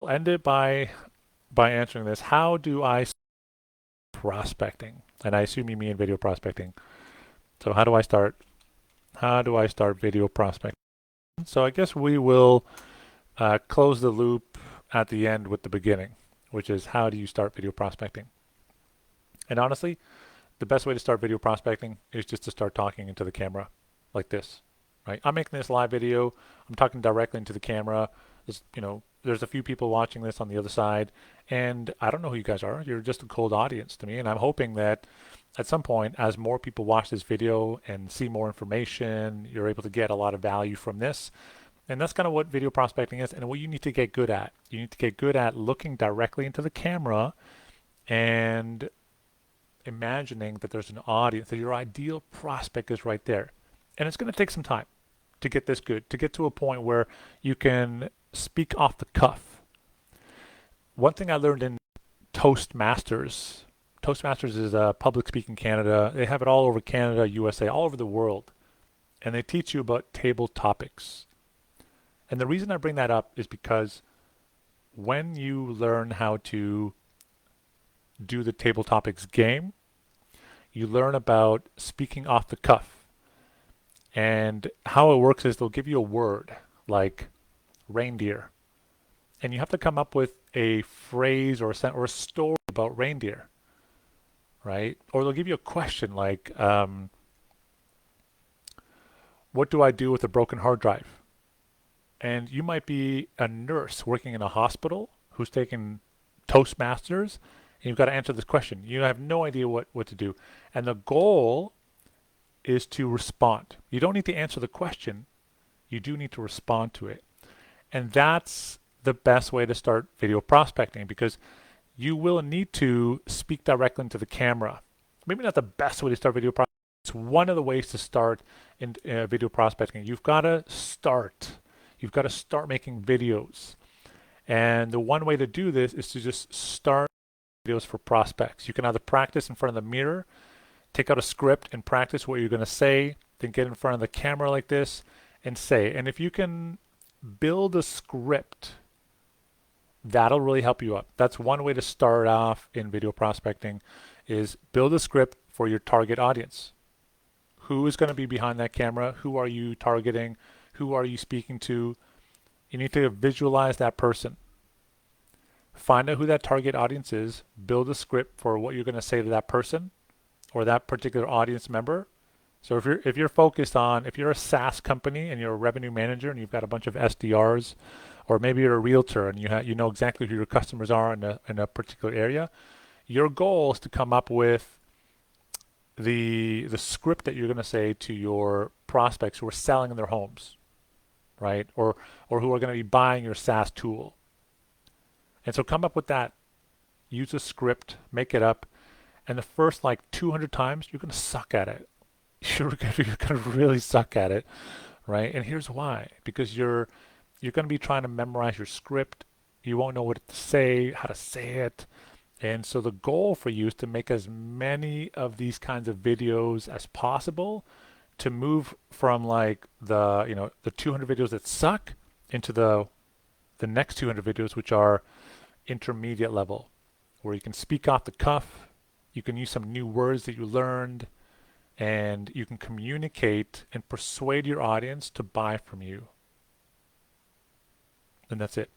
I'll end it by answering this. How do I start prospecting? And I assume you mean video prospecting. So how do I start? How do I start video prospecting? So I guess we will close the loop at the end with the beginning, which is how do you start video prospecting? And honestly, the best way to start video prospecting is just to start talking into the camera like this, right? I'm making this live video. I'm talking directly into the camera. There's a few people watching this on the other side, and I don't know who you guys are. You're just a cold audience to me, and I'm hoping that at some point, as more people watch this video and see more information, you're able to get a lot of value from this. And that's kind of what video prospecting is, and what you need to get good at. You need to get good at looking directly into the camera and imagining that there's an audience, that your ideal prospect is right there. And it's going to take some time to get this good, to get to a point where you can speak off the cuff. One thing I learned in Toastmasters, Toastmasters is a public speaking Canada. They have it all over Canada, USA, all over the world. And they teach you about table topics. And the reason I bring that up is because when you learn how to do the table topics game, you learn about speaking off the cuff. And how it works is they'll give you a word like reindeer, and you have to come up with a phrase or a story about reindeer, right? Or they'll give you a question like, "What do I do with a broken hard drive?" And you might be a nurse working in a hospital who's taking Toastmasters, and you've got to answer this question. You have no idea what to do, and the goal is to respond. You don't need to answer the question. You do need to respond to it. And that's the best way to start video prospecting, because you will need to speak directly into the camera. Maybe not the best way to start video prospecting. It's one of the ways to start in video prospecting. You've got to start. You've got to start making videos. And the one way to do this is to just start videos for prospects. You can either practice in front of the mirror, take out a script and practice what you're going to say, then get in front of the camera like this and say. And if you can build a script, that'll really help you out. That's one way to start off in video prospecting, is build a script for your target audience. Who is going to be behind that camera? Who are you targeting? Who are you speaking to? You need to visualize that person. Find out who that target audience is, build a script for what you're going to say to that person or that particular audience member. So if you're focused on, if you're a SaaS company and you're a revenue manager and you've got a bunch of SDRs, or maybe you're a realtor and you know exactly who your customers are in a particular area, your goal is to come up with the script that you're going to say to your prospects who are selling their homes, right? Or who are going to be buying your SaaS tool. And so come up with that. Use a script, make it up, and the first like 200 times you're going to suck at it. You're going to really suck at it, right? And here's why: because you're going to be trying to memorize your script. You won't know what to say, how to say it. And so the goal for you is to make as many of these kinds of videos as possible, to move from like the 200 videos that suck into the next 200 videos, which are intermediate level, where you can speak off the cuff, you can use some new words that you learned, and you can communicate and persuade your audience to buy from you. And that's it.